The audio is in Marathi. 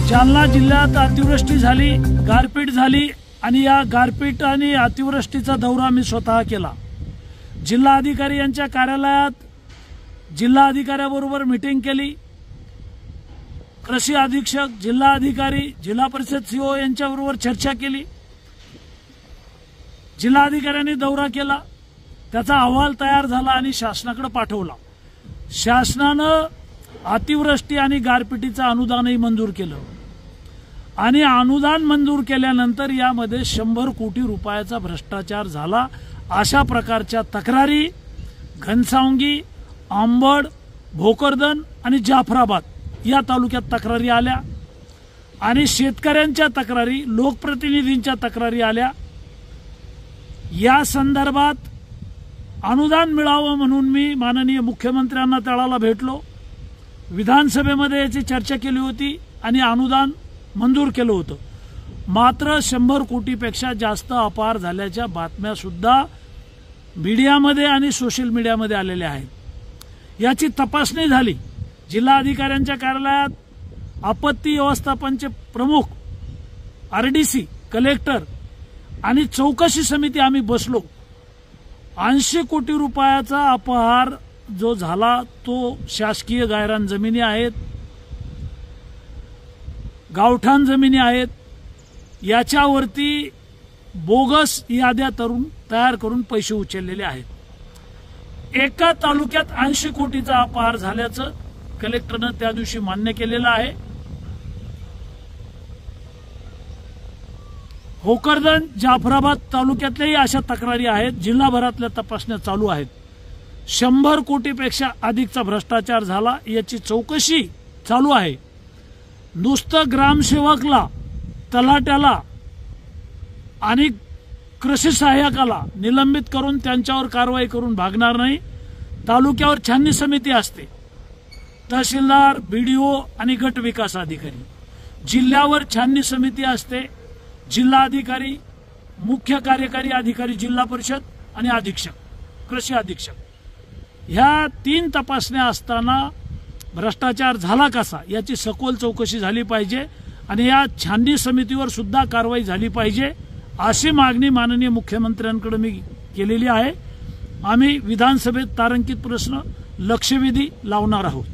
जालना जिल्ह्यात अतिवृष्टी झाली, गारपीट झाली आणि या गारपीट आणि अतिवृष्टीचा दौरा मी स्वतः केला। जिल्हा अधिकारी यांच्या कार्यालयात जिल्हा अधिकाऱ्याबरोबर मीटिंग केली। कृषी अधीक्षक, जिल्हा अधिकारी, जिल्हा परिषद सीओ यांच्याबरोबर चर्चा केली। जिल्हा अधिकाऱ्यांनी दौरा केला, त्याचा अहवाल तयार झाला आणि शासनाकडे पाठवला। शासनानं अतिवृष्टी आणि गारपिटीचं अनुदानही मंजूर केलं आणि अनुदान मंजूर केल्यानंतर यामध्ये 100 कोटी रुपयाचा भ्रष्टाचार झाला अशा प्रकारच्या तक्रारी घनसावंगी, अंबड, भोकरदन आणि जाफराबाद या तालुक्यात तक्रारी आल्या आणि शेतकऱ्यांच्या तक्रारी, लोकप्रतिनिधींच्या तक्रारी आल्या। या संदर्भात अनुदान मिळावं म्हणून मी माननीय मुख्यमंत्र्यांना त्यावेळेला भेटलो। विधानसभेमध्ये याची चर्चा केली होती आणि अनुदान मंजूर केलं होतं। मात्र 100 कोटीपेक्षा जास्त अपहार झाल्याच्या बातम्या सुद्धा मीडियामध्ये आणि सोशल मीडियामध्ये आलेल्या आहेत। याची तपासणी झाली। जिल्हा अधिकाऱ्यांच्या कार्यालयात आपत्ती व्यवस्थापनचे प्रमुख, आरडीसी, कलेक्टर आणि चौकशी समिती आम्ही बसलो। 80 कोटी रुपयाचा अपहार जो झाला तो शासकीय गायरान जमिनी आहेत, गावठाण जमिनी आहेत, याच्यावरती बोगस याद्या तयार करून पैसे उचललेले आहेत। एका तालुक्यात 80 कोटीचा अपहार झाल्याचं कलेक्टरनं त्या दिवशी मान्य केलेलं आहे। भोकरदन, जाफराबाद तालुक्यातल्याही अशा तक्रारी आहेत। जिल्हाभरातल्या तपासण्या चालू आहेत। 100 कोटीपेक्षा अधिकचा भ्रष्टाचार झाला याची चौकशी चालू आहे। नुसतं ग्रामसेवकला, तलाट्याला आणि कृषी सहाय्यकाला निलंबित करून त्यांच्यावर कारवाई करून भागणार नाही। तालुक्यावर छाननी समिती असते, तहसीलदार, बीडीओ आणि गट विकास अधिकारी। जिल्ह्यावर छाननी समिती असते, जिल्हा अधिकारी, मुख्य कार्यकारी अधिकारी, जिल्हा परिषद आणि अधीक्षक, कृषी अधीक्षक, ह्या 3 तपासण्या असताना भ्रष्टाचार झाला कसा याची सखोल चौकशी झाली पाहिजे आणि या छाननी समितीवर सुद्धा कारवाई झाली पाहिजे अशी मागणी माननीय मुख्यमंत्र्यांकडे मी केलेली आहे। आम्ही विधानसभेत तारांकित प्रश्न, लक्षवेधी लावणार आहोत।